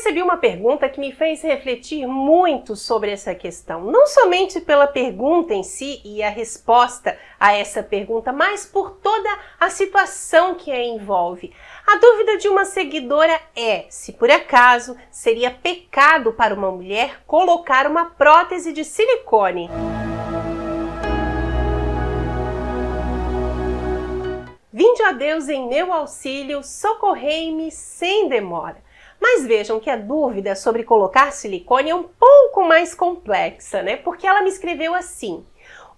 recebi uma pergunta que me fez refletir muito sobre essa questão. Não somente pela pergunta em si e a resposta a essa pergunta, mas por toda a situação que a envolve. A dúvida de uma seguidora é se por acaso seria pecado para uma mulher colocar uma prótese de silicone. Vinde a Deus em meu auxílio, socorrei-me sem demora. Mas vejam que a dúvida sobre colocar silicone é um pouco mais complexa, né? Porque ela me escreveu assim: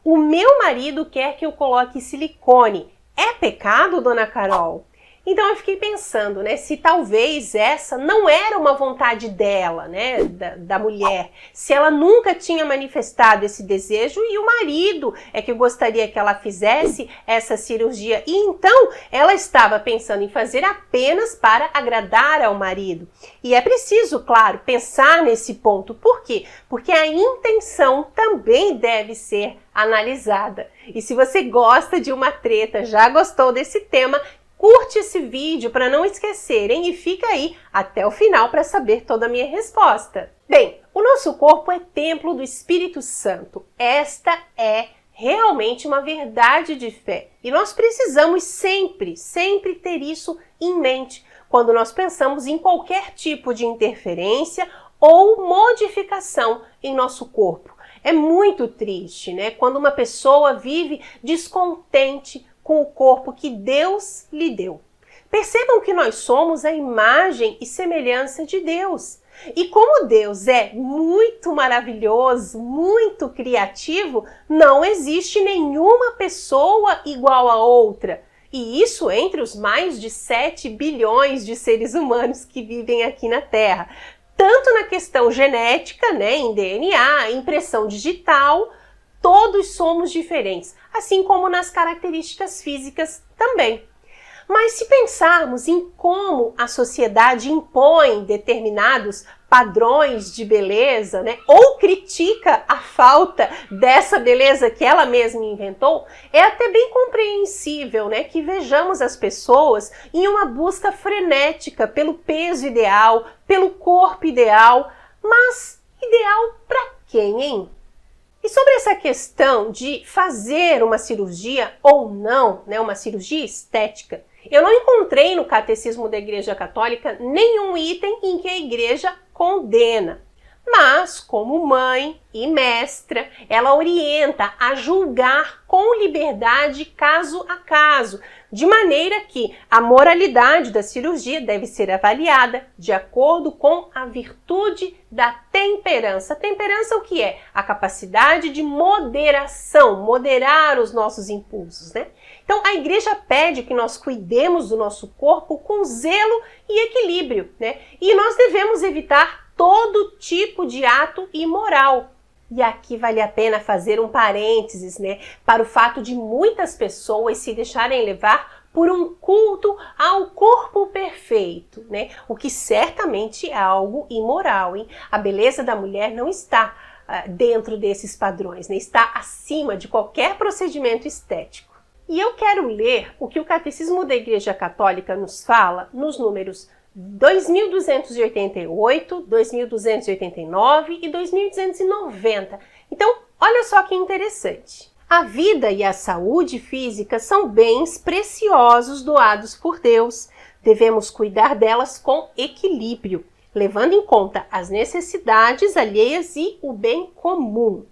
o meu marido quer que eu coloque silicone. É pecado, dona Carol? Então eu fiquei pensando, né, se talvez essa não era uma vontade dela, né, da mulher, se ela nunca tinha manifestado esse desejo e o marido é que gostaria que ela fizesse essa cirurgia e então ela estava pensando em fazer apenas para agradar ao marido. E é preciso, claro, pensar nesse ponto. Por quê? Porque a intenção também deve ser analisada. E se você gosta de uma treta, já gostou desse tema, curte esse vídeo para não esquecerem e fica aí até o final para saber toda a minha resposta. Bem, o nosso corpo é templo do Espírito Santo. Esta é realmente uma verdade de fé. E nós precisamos sempre ter isso em mente quando nós pensamos em qualquer tipo de interferência ou modificação em nosso corpo. É muito triste, né? Quando uma pessoa vive descontente com o corpo que Deus lhe deu. Percebam que nós somos a imagem e semelhança de Deus. E como Deus é muito maravilhoso, muito criativo, não existe nenhuma pessoa igual a outra. E isso entre os mais de 7 bilhões de seres humanos que vivem aqui na Terra. Tanto na questão genética, né, em DNA, impressão digital, todos somos diferentes, assim como nas características físicas também. Mas se pensarmos em como a sociedade impõe determinados padrões de beleza, né, ou critica a falta dessa beleza que ela mesma inventou, é até bem compreensível, né, que vejamos as pessoas em uma busca frenética pelo peso ideal, pelo corpo ideal, mas ideal para quem, hein? E sobre essa questão de fazer uma cirurgia ou não, né, uma cirurgia estética, eu não encontrei no Catecismo da Igreja Católica nenhum item em que a Igreja condena. Mas, como mãe e mestra, ela orienta a julgar com liberdade caso a caso, de maneira que a moralidade da cirurgia deve ser avaliada de acordo com a virtude da temperança. Temperança o que é? A capacidade de moderação, moderar os nossos impulsos, né? Então, a Igreja pede que nós cuidemos do nosso corpo com zelo e equilíbrio, né? E nós devemos evitar todo tipo de ato imoral. E aqui vale a pena fazer um parênteses, né, para o fato de muitas pessoas se deixarem levar por um culto ao corpo perfeito, né? O que certamente é algo imoral, hein? A beleza da mulher não está dentro desses padrões, né? Está acima de qualquer procedimento estético. E eu quero ler o que o Catecismo da Igreja Católica nos fala nos números 2288, 2289 e 2290. Então, olha só que interessante. A vida e a saúde física são bens preciosos doados por Deus. Devemos cuidar delas com equilíbrio, levando em conta as necessidades alheias e o bem comum.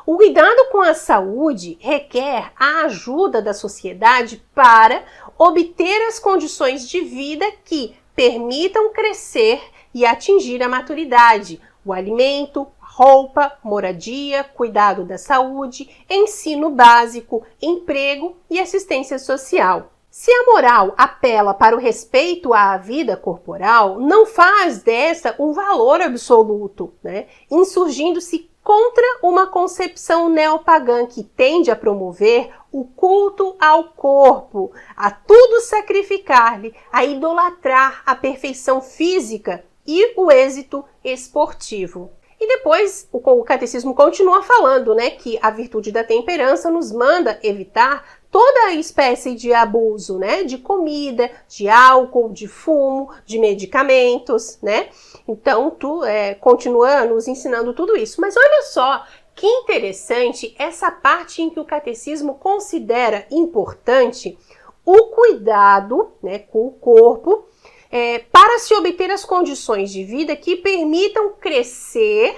O cuidado com a saúde requer a ajuda da sociedade para obter as condições de vida que permitam crescer e atingir a maturidade, o alimento, roupa, moradia, cuidado da saúde, ensino básico, emprego e assistência social. Se a moral apela para o respeito à vida corporal, não faz dessa um valor absoluto, né? Insurgindo-se contra uma concepção neopagã que tende a promover o culto ao corpo, a tudo sacrificar-lhe, a idolatrar a perfeição física e o êxito esportivo. E depois o catecismo continua falando, né, que a virtude da temperança nos manda evitar toda espécie de abuso, né? De comida, de álcool, de fumo, de medicamentos, né? Então, continua nos ensinando tudo isso. Mas olha só que interessante essa parte em que o catecismo considera importante o cuidado, né, com o corpo, para se obter as condições de vida que permitam crescer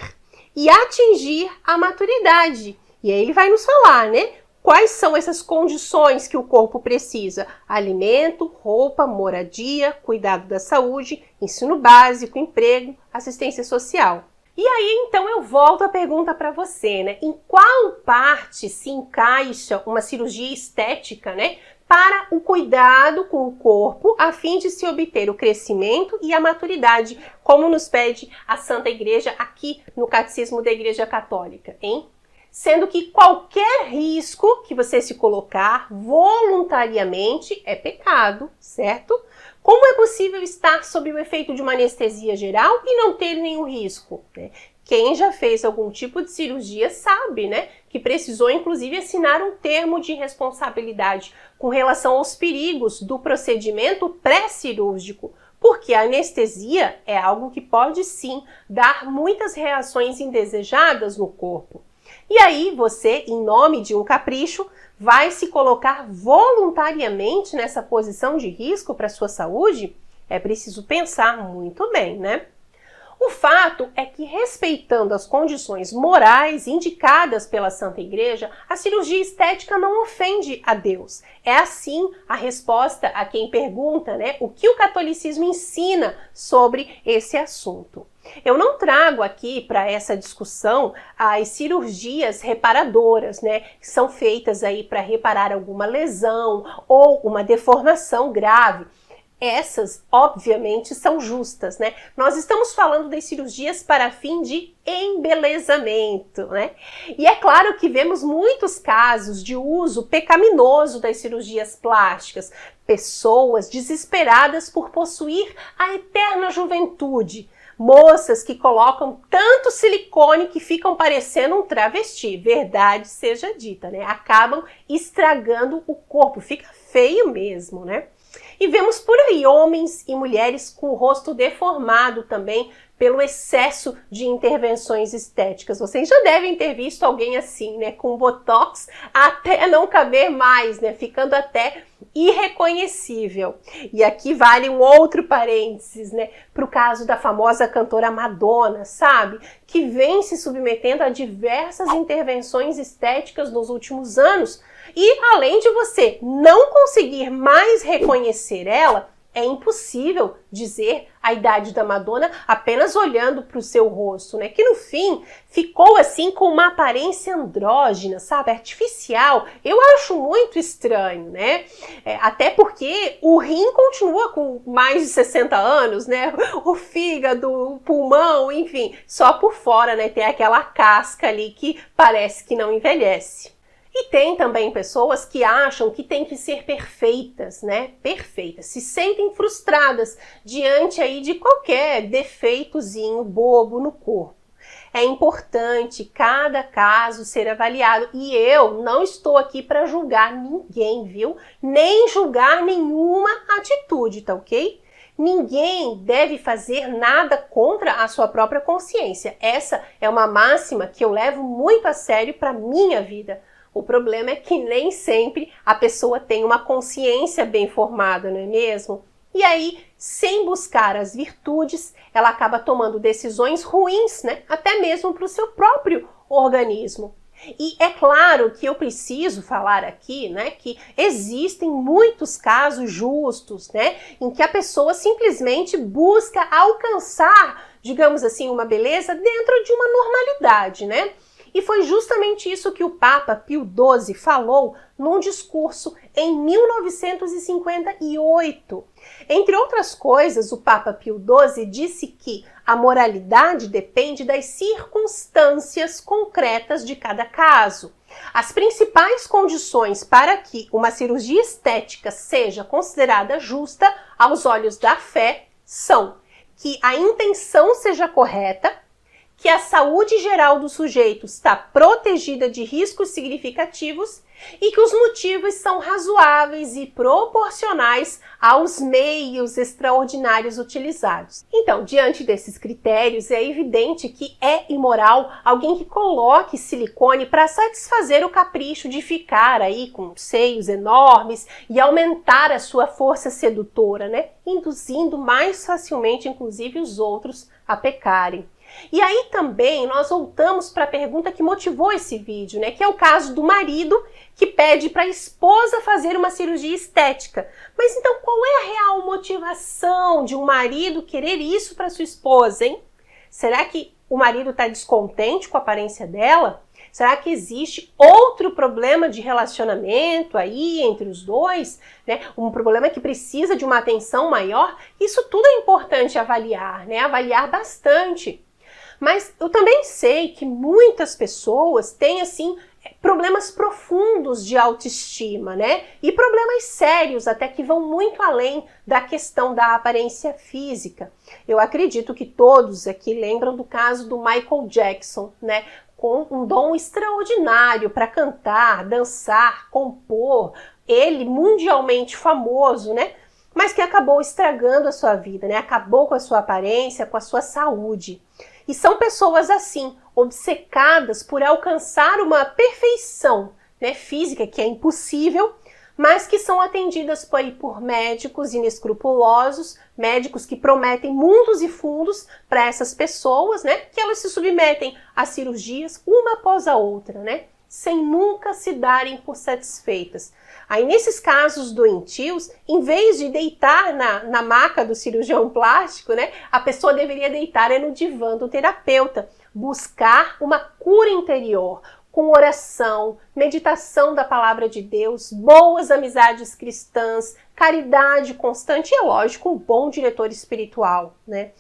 e atingir a maturidade. E aí ele vai nos falar, né? Quais são essas condições que o corpo precisa? Alimento, roupa, moradia, cuidado da saúde, ensino básico, emprego, assistência social. E aí, então, eu volto a pergunta para você, né? Em qual parte se encaixa uma cirurgia estética, né? Para o cuidado com o corpo, a fim de se obter o crescimento e a maturidade, como nos pede a Santa Igreja aqui no Catecismo da Igreja Católica, hein? Sendo que qualquer risco que você se colocar voluntariamente é pecado, certo? Como é possível estar sob o efeito de uma anestesia geral e não ter nenhum risco, né? Quem já fez algum tipo de cirurgia sabe, né, que precisou inclusive assinar um termo de responsabilidade com relação aos perigos do procedimento pré-cirúrgico, porque a anestesia é algo que pode sim dar muitas reações indesejadas no corpo. E aí você, em nome de um capricho, vai se colocar voluntariamente nessa posição de risco para a sua saúde? É preciso pensar muito bem, né? O fato é que, respeitando as condições morais indicadas pela Santa Igreja, a cirurgia estética não ofende a Deus. É assim a resposta a quem pergunta, né, o que o catolicismo ensina sobre esse assunto. Eu não trago aqui para essa discussão as cirurgias reparadoras, né, que são feitas aí para reparar alguma lesão ou uma deformação grave. Essas, obviamente, são justas, né? Nós estamos falando das cirurgias para fim de embelezamento, né? E é claro que vemos muitos casos de uso pecaminoso das cirurgias plásticas, pessoas desesperadas por possuir a eterna juventude, moças que colocam tanto silicone que ficam parecendo um travesti, verdade seja dita, né? Acabam estragando o corpo, fica feio mesmo, né? E vemos por aí homens e mulheres com o rosto deformado também pelo excesso de intervenções estéticas. Vocês já devem ter visto alguém assim, né? Com botox até não caber mais, né? Ficando até irreconhecível. E aqui vale um outro parênteses, né? Para o caso da famosa cantora Madonna, sabe? Que vem se submetendo a diversas intervenções estéticas nos últimos anos. E além de você não conseguir mais reconhecer ela, é impossível dizer a idade da Madonna apenas olhando para o seu rosto, né? Que no fim ficou assim com uma aparência andrógina, sabe? Artificial. Eu acho muito estranho, né? Até porque o rim continua com mais de 60 anos, né? O fígado, o pulmão, enfim, só por fora, né? Tem aquela casca ali que parece que não envelhece. E tem também pessoas que acham que tem que ser perfeitas, né? Perfeitas. Se sentem frustradas diante aí de qualquer defeitozinho bobo no corpo. É importante cada caso ser avaliado e eu não estou aqui para julgar ninguém, viu? Nem julgar nenhuma atitude, tá ok? Ninguém deve fazer nada contra a sua própria consciência. Essa é uma máxima que eu levo muito a sério para minha vida. O problema é que nem sempre a pessoa tem uma consciência bem formada, não é mesmo? E aí, sem buscar as virtudes, ela acaba tomando decisões ruins, né? Até mesmo para o seu próprio organismo. E é claro que eu preciso falar aqui, né, que existem muitos casos justos, né, em que a pessoa simplesmente busca alcançar, digamos assim, uma beleza dentro de uma normalidade, né? E foi justamente isso que o Papa Pio XII falou num discurso em 1958. Entre outras coisas, o Papa Pio XII disse que a moralidade depende das circunstâncias concretas de cada caso. As principais condições para que uma cirurgia estética seja considerada justa aos olhos da fé são que a intenção seja correta, que a saúde geral do sujeito está protegida de riscos significativos e que os motivos são razoáveis e proporcionais aos meios extraordinários utilizados. Então, diante desses critérios, é evidente que é imoral alguém que coloque silicone para satisfazer o capricho de ficar aí com seios enormes e aumentar a sua força sedutora, né? Induzindo mais facilmente, inclusive, os outros a pecarem. E aí também nós voltamos para a pergunta que motivou esse vídeo, né? Que é o caso do marido que pede para a esposa fazer uma cirurgia estética. Mas então qual é a real motivação de um marido querer isso para sua esposa, hein? Será que o marido está descontente com a aparência dela? Será que existe outro problema de relacionamento aí entre os dois? Né? Um problema que precisa de uma atenção maior? Isso tudo é importante avaliar, né? Avaliar bastante. Mas eu também sei que muitas pessoas têm, assim, problemas profundos de autoestima, né? E problemas sérios, até que vão muito além da questão da aparência física. Eu acredito que todos aqui lembram do caso do Michael Jackson, né? Com um dom extraordinário para cantar, dançar, compor, ele mundialmente famoso, né? Mas que acabou estragando a sua vida, né? Acabou com a sua aparência, com a sua saúde. E são pessoas assim, obcecadas por alcançar uma perfeição, né, física que é impossível, mas que são atendidas por médicos inescrupulosos, médicos que prometem mundos e fundos para essas pessoas, né, que elas se submetem a cirurgias uma após a outra, né, sem nunca se darem por satisfeitas. Aí, nesses casos doentios, em vez de deitar na maca do cirurgião plástico, né, a pessoa deveria deitar no divã do terapeuta, buscar uma cura interior, com oração, meditação da palavra de Deus, boas amizades cristãs, caridade constante e, é lógico, um bom diretor espiritual, né?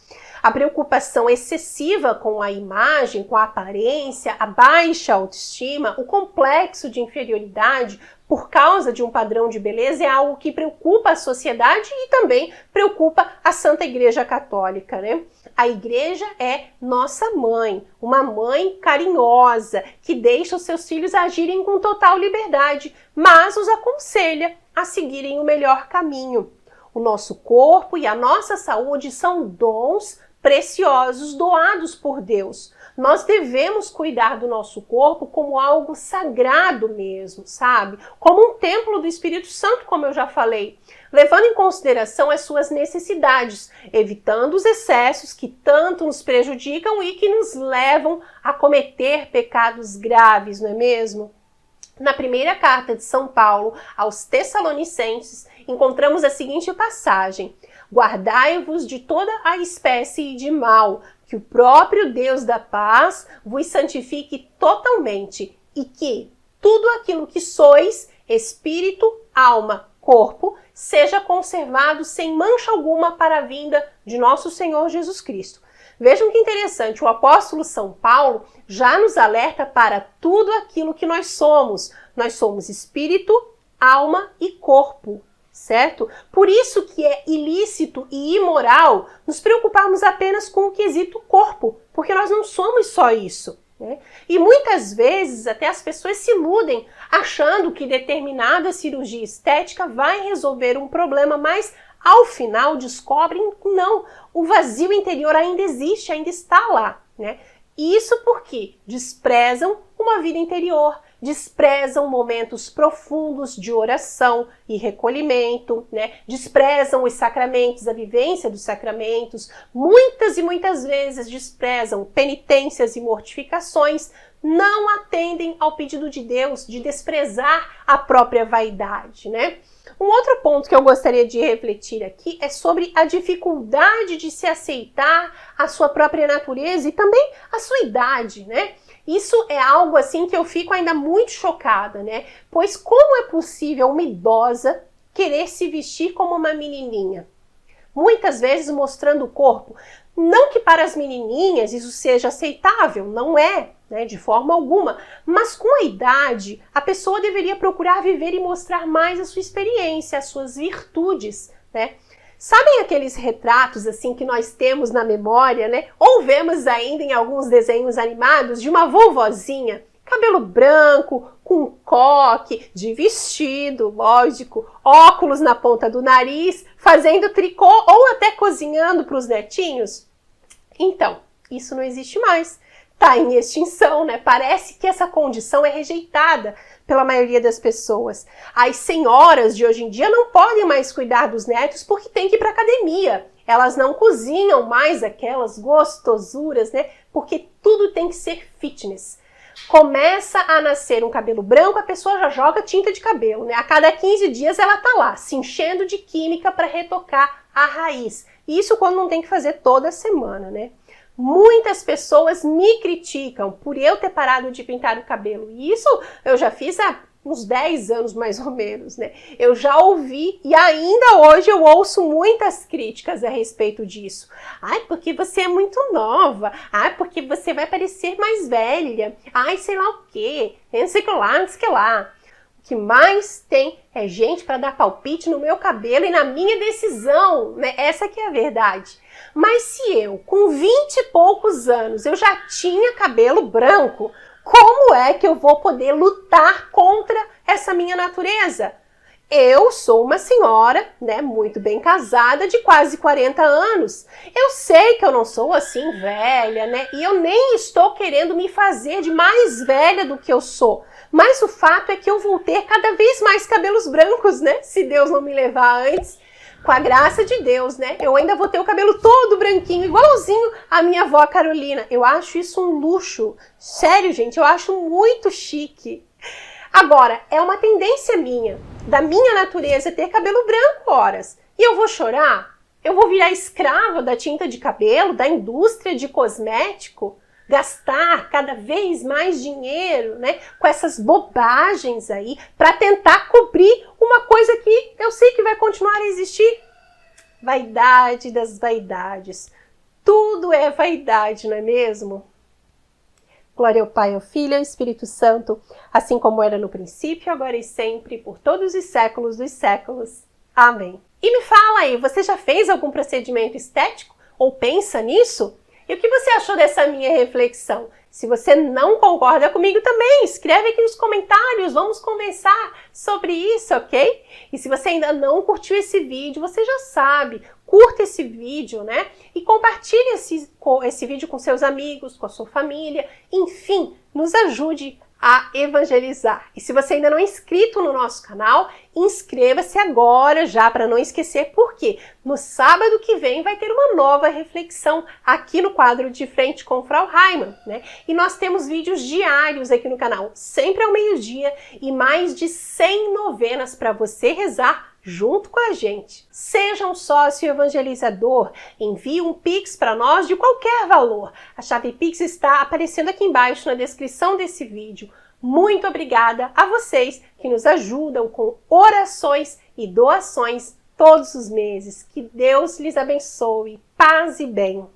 A preocupação excessiva com a imagem, com a aparência, a baixa autoestima, o complexo de inferioridade por causa de um padrão de beleza é algo que preocupa a sociedade e também preocupa a Santa Igreja Católica, né? A igreja é nossa mãe, uma mãe carinhosa, que deixa os seus filhos agirem com total liberdade, mas os aconselha a seguirem o melhor caminho. O nosso corpo e a nossa saúde são dons preciosos doados por Deus. Nós devemos cuidar do nosso corpo como algo sagrado mesmo, sabe? Como um templo do Espírito Santo, como eu já falei, levando em consideração as suas necessidades, evitando os excessos que tanto nos prejudicam e que nos levam a cometer pecados graves, não é mesmo? Na primeira carta de São Paulo aos Tessalonicenses, encontramos a seguinte passagem: guardai-vos de toda a espécie de mal, que o próprio Deus da paz vos santifique totalmente, e que tudo aquilo que sois, espírito, alma, corpo, seja conservado sem mancha alguma para a vinda de nosso Senhor Jesus Cristo. Vejam que interessante, o apóstolo São Paulo já nos alerta para tudo aquilo que nós somos. Nós somos espírito, alma e corpo, certo? Por isso que é ilícito e imoral nos preocuparmos apenas com o quesito corpo, porque nós não somos só isso, né? E muitas vezes até as pessoas se iludem achando que determinada cirurgia estética vai resolver um problema, mas ao final descobrem que não, o vazio interior ainda existe, ainda está lá, né? Isso porque desprezam uma vida interior, desprezam momentos profundos de oração e recolhimento, né? Desprezam os sacramentos, a vivência dos sacramentos, muitas e muitas vezes desprezam penitências e mortificações, não atendem ao pedido de Deus de desprezar a própria vaidade, né? Um outro ponto que eu gostaria de refletir aqui é sobre a dificuldade de se aceitar a sua própria natureza e também a sua idade, né? Isso é algo assim que eu fico ainda muito chocada, né? Pois como é possível uma idosa querer se vestir como uma menininha? Muitas vezes mostrando o corpo. Não que para as menininhas isso seja aceitável, não é, né, de forma alguma. Mas com a idade, a pessoa deveria procurar viver e mostrar mais a sua experiência, as suas virtudes, né? Sabem aqueles retratos assim que nós temos na memória, né? Ou vemos ainda em alguns desenhos animados de uma vovozinha Cabelo branco, com coque, de vestido, lógico, óculos na ponta do nariz, fazendo tricô ou até cozinhando para os netinhos? Então, isso não existe mais. Está em extinção, né? Parece que essa condição é rejeitada pela maioria das pessoas. As senhoras de hoje em dia não podem mais cuidar dos netos porque tem que ir para academia. Elas não cozinham mais aquelas gostosuras, né? Porque tudo tem que ser fitness. Começa a nascer um cabelo branco, a pessoa já joga tinta de cabelo, né? A cada 15 dias ela tá lá, se enchendo de química para retocar a raiz. Isso quando não tem que fazer toda semana, né? Muitas pessoas me criticam por eu ter parado de pintar o cabelo. E isso eu já fiz há uns 10 anos mais ou menos, né? Eu já ouvi e ainda hoje eu ouço muitas críticas a respeito disso. Ai, porque você é muito nova. Ai, porque você vai parecer mais velha. Ai, sei lá o quê. Não sei o que lá, não sei o que lá. O que mais tem é gente para dar palpite no meu cabelo e na minha decisão, né? Essa que é a verdade. Mas se eu, com 20 e poucos anos, eu já tinha cabelo branco, como é que eu vou poder lutar contra essa minha natureza? Eu sou uma senhora, né, muito bem casada, de quase 40 anos. Eu sei que eu não sou assim velha, né, e eu nem estou querendo me fazer de mais velha do que eu sou. Mas o fato é que eu vou ter cada vez mais cabelos brancos, né, se Deus não me levar antes. Com a graça de Deus, né? Eu ainda vou ter o cabelo todo branquinho, igualzinho a minha avó Carolina. Eu acho isso um luxo. Sério, gente, eu acho muito chique. Agora, é uma tendência minha, da minha natureza, ter cabelo branco horas. E eu vou chorar? Eu vou virar escrava da tinta de cabelo, da indústria de cosmético? Gastar cada vez mais dinheiro, né, com essas bobagens aí, para tentar cobrir uma coisa que eu sei que vai continuar a existir? Vaidade das vaidades. Tudo é vaidade, não é mesmo? Glória ao Pai, ao Filho e ao Espírito Santo, assim como era no princípio, agora e sempre, por todos os séculos dos séculos. Amém. E me fala aí, você já fez algum procedimento estético? Ou pensa nisso? E o que você achou dessa minha reflexão? Se você não concorda comigo também, escreve aqui nos comentários, vamos conversar sobre isso, ok? E se você ainda não curtiu esse vídeo, você já sabe, curta esse vídeo, né? E compartilhe esse vídeo com seus amigos, com a sua família, enfim, nos ajude a evangelizar. E se você ainda não é inscrito no nosso canal, inscreva-se agora já para não esquecer, porque no sábado que vem vai ter uma nova reflexão aqui no quadro De Frente com Frau Reimann, né? E nós temos vídeos diários aqui no canal, sempre ao meio-dia, e mais de 100 novenas para você rezar junto com a gente. Seja um sócio evangelizador, envie um Pix para nós de qualquer valor. A chave Pix está aparecendo aqui embaixo na descrição desse vídeo. Muito obrigada a vocês que nos ajudam com orações e doações todos os meses. Que Deus lhes abençoe. Paz e bem.